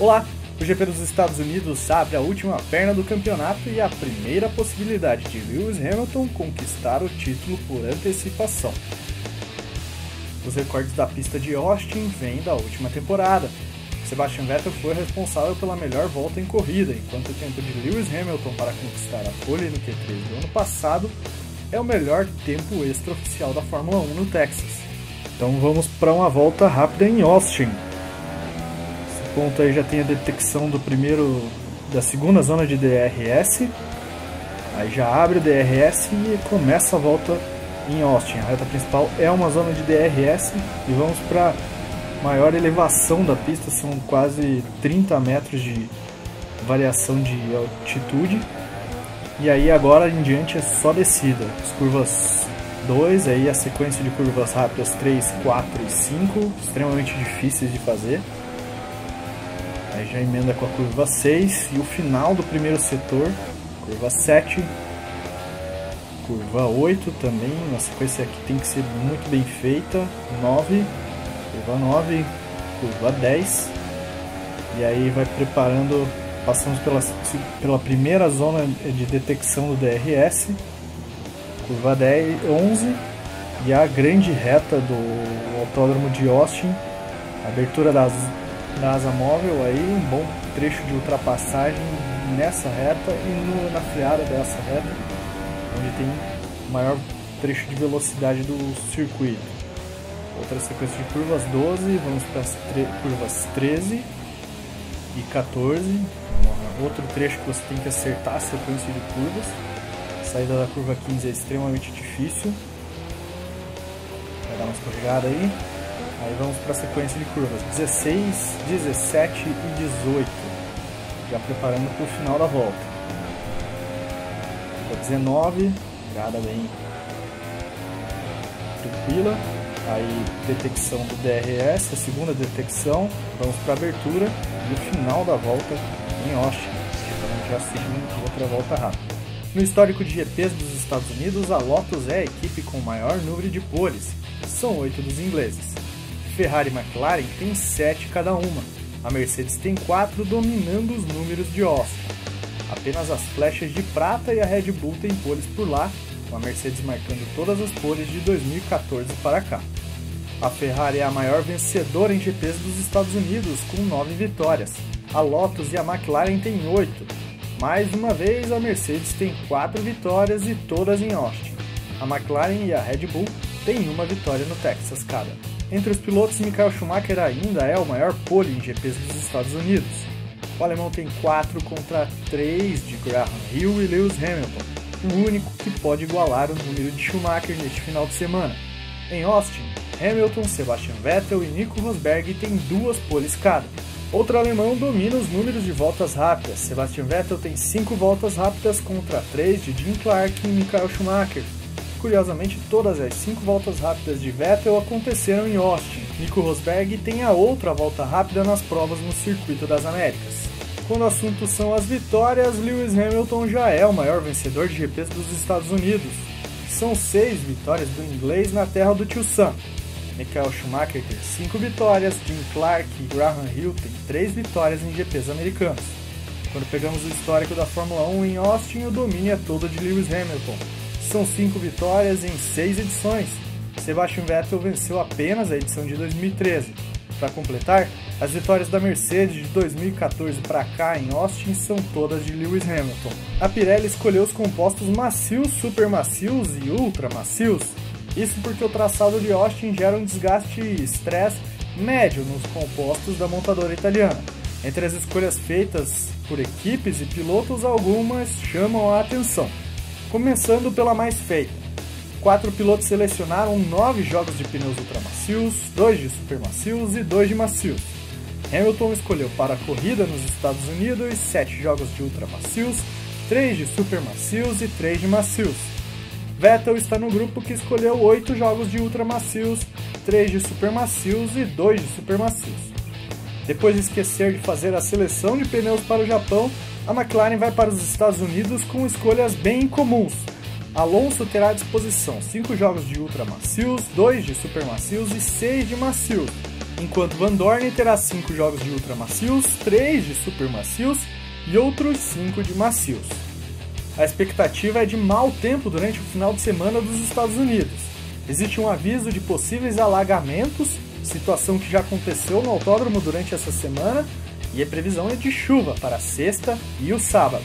Olá! O GP dos Estados Unidos abre a última perna do campeonato e a primeira possibilidade de Lewis Hamilton conquistar o título por antecipação. Os recordes da pista de Austin vêm da última temporada. Sebastian Vettel foi responsável pela melhor volta em corrida, enquanto o tempo de Lewis Hamilton para conquistar a pole no Q3 do ano passado é o melhor tempo extraoficial da Fórmula 1 no Texas. Então vamos para uma volta rápida em Austin. Esse ponto aí já tem a detecção da segunda zona de DRS. Aí já abre o DRS e começa a volta em Austin. A reta principal é uma zona de DRS e vamos para maior elevação da pista, são quase 30 metros de variação de altitude. E aí agora em diante é só descida. As curvas 2, aí a sequência de curvas rápidas 3, 4 e 5, extremamente difíceis de fazer. Aí já emenda com a curva 6 e o final do primeiro setor, curva 7, curva 8 também, uma sequência que tem que ser muito bem feita, 9, curva 9, curva 10, e aí vai preparando, passamos pela primeira zona de detecção do DRS, curva 10, 11, e a grande reta do autódromo de Austin, abertura da asa móvel, aí um bom trecho de ultrapassagem nessa reta e na freada dessa reta, onde tem o maior trecho de velocidade do circuito. Outra sequência de curvas 12, vamos para as curvas 13 e 14, outro trecho que você tem que acertar a sequência de curvas. A saída da curva 15 é extremamente difícil, vai dar uma escorregada aí. Aí vamos para a sequência de curvas 16, 17 e 18, já preparando para o final da volta. Curva 19, virada bem tranquila. Aí detecção do DRS, a segunda detecção, vamos para a abertura e o final da volta em Austin, já seguindo outra volta rápida. No histórico de GPs dos Estados Unidos, a Lotus é a equipe com o maior número de poles, são 8 dos ingleses. Ferrari e McLaren têm 7 cada uma, a Mercedes tem 4, dominando os números de Austin. Apenas as flechas de prata e a Red Bull têm poles por lá, com a Mercedes marcando todas as poles de 2014 para cá. A Ferrari é a maior vencedora em GPs dos Estados Unidos, com 9 vitórias. A Lotus e a McLaren têm 8. Mais uma vez, a Mercedes tem 4 vitórias e todas em Austin. A McLaren e a Red Bull têm uma vitória no Texas cada. Entre os pilotos, Michael Schumacher ainda é o maior pole em GPs dos Estados Unidos. O alemão tem 4 contra 3 de Graham Hill e Lewis Hamilton, o único que pode igualar o número de Schumacher neste final de semana. Em Austin, Hamilton, Sebastian Vettel e Nico Rosberg têm 2 poles cada. Outro alemão domina os números de voltas rápidas. Sebastian Vettel tem 5 voltas rápidas contra 3 de Jim Clark e Michael Schumacher. Curiosamente, todas as 5 voltas rápidas de Vettel aconteceram em Austin. Nico Rosberg tem a outra volta rápida nas provas no Circuito das Américas. Quando o assunto são as vitórias, Lewis Hamilton já é o maior vencedor de GPs dos Estados Unidos. São 6 vitórias do inglês na terra do tio Sam. Michael Schumacher tem 5 vitórias, Jim Clark e Graham Hill têm 3 vitórias em GPs americanos. Quando pegamos o histórico da Fórmula 1 em Austin, o domínio é todo de Lewis Hamilton. São 5 vitórias em 6 edições. Sebastian Vettel venceu apenas a edição de 2013. Para completar, as vitórias da Mercedes de 2014 para cá em Austin são todas de Lewis Hamilton. A Pirelli escolheu os compostos macios, supermacios e ultramacios. Isso porque o traçado de Austin gera um desgaste e estresse médio nos compostos da montadora italiana. Entre as escolhas feitas por equipes e pilotos, algumas chamam a atenção. Começando pela mais feita. 4 pilotos selecionaram 9 jogos de pneus ultramacios, 2 de supermacios e 2 de macios. Hamilton escolheu para a corrida nos Estados Unidos 7 jogos de ultramacios, 3 de supermacios e 3 de macios. Vettel está no grupo que escolheu 8 jogos de ultramacios, 3 de supermacios e 2 de supermacios. Depois de esquecer de fazer a seleção de pneus para o Japão, a McLaren vai para os Estados Unidos com escolhas bem incomuns. Alonso terá à disposição 5 jogos de ultramacios, 2 de supermacios e 6 de macios. enquanto Van Dorn terá 5 jogos de ultra macios, 3 de super macios e outros 5 de macios. A expectativa é de mau tempo durante o final de semana dos Estados Unidos. Existe um aviso de possíveis alagamentos, situação que já aconteceu no autódromo durante essa semana, e a previsão é de chuva para a sexta e o sábado.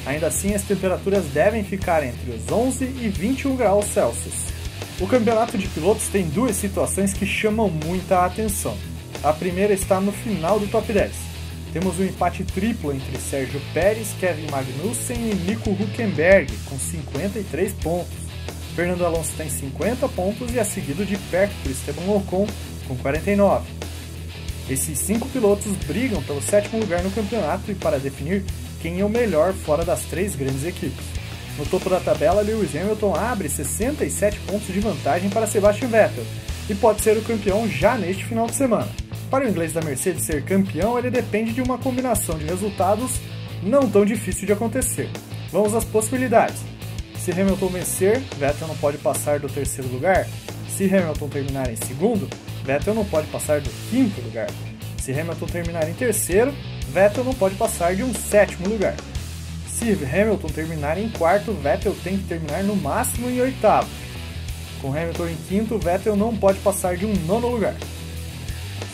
Ainda assim, as temperaturas devem ficar entre os 11 e 21 graus Celsius. O campeonato de pilotos tem duas situações que chamam muita atenção. A primeira está no final do top 10. Temos um empate triplo entre Sérgio Pérez, Kevin Magnussen e Nico Hülkenberg, com 53 pontos. Fernando Alonso tem 50 pontos e é seguido de perto por Esteban Ocon, com 49. Esses 5 pilotos brigam pelo 7º lugar no campeonato e para definir quem é o melhor fora das 3 grandes equipes. No topo da tabela, Lewis Hamilton abre 67 pontos de vantagem para Sebastian Vettel e pode ser o campeão já neste final de semana. Para o inglês da Mercedes ser campeão, ele depende de uma combinação de resultados não tão difícil de acontecer. Vamos às possibilidades. Se Hamilton vencer, Vettel não pode passar do 3º lugar. Se Hamilton terminar em 2º, Vettel não pode passar do 5º lugar. Se Hamilton terminar em 3º, Vettel não pode passar de um 7º lugar. Se Hamilton terminar em 4º, Vettel tem que terminar no máximo em 8º. Com Hamilton em 5º, Vettel não pode passar de um 9º lugar.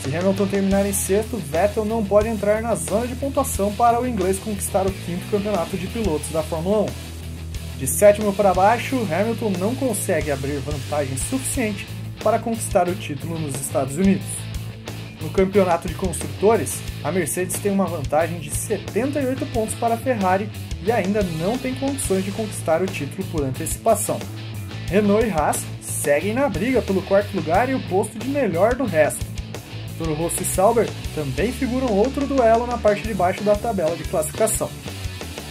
Se Hamilton terminar em 6º, Vettel não pode entrar na zona de pontuação para o inglês conquistar o 5º campeonato de pilotos da Fórmula 1. De 7º para baixo, Hamilton não consegue abrir vantagem suficiente para conquistar o título nos Estados Unidos. No campeonato de construtores, a Mercedes tem uma vantagem de 78 pontos para a Ferrari e ainda não tem condições de conquistar o título por antecipação. Renault e Haas seguem na briga pelo 4º lugar e o posto de melhor do resto. Toro Rosso e Sauber também figuram outro duelo na parte de baixo da tabela de classificação.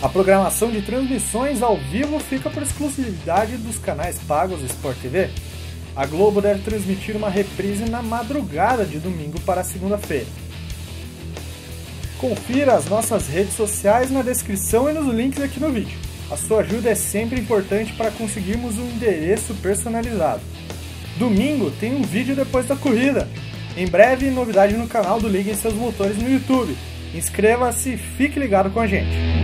A programação de transmissões ao vivo fica por exclusividade dos canais pagos Sport TV. A Globo deve transmitir uma reprise na madrugada de domingo para segunda-feira. Confira as nossas redes sociais na descrição e nos links aqui no vídeo. A sua ajuda é sempre importante para conseguirmos um endereço personalizado. Domingo tem um vídeo depois da corrida. Em breve, novidade no canal do Liguem Seus Motores no YouTube. Inscreva-se e fique ligado com a gente.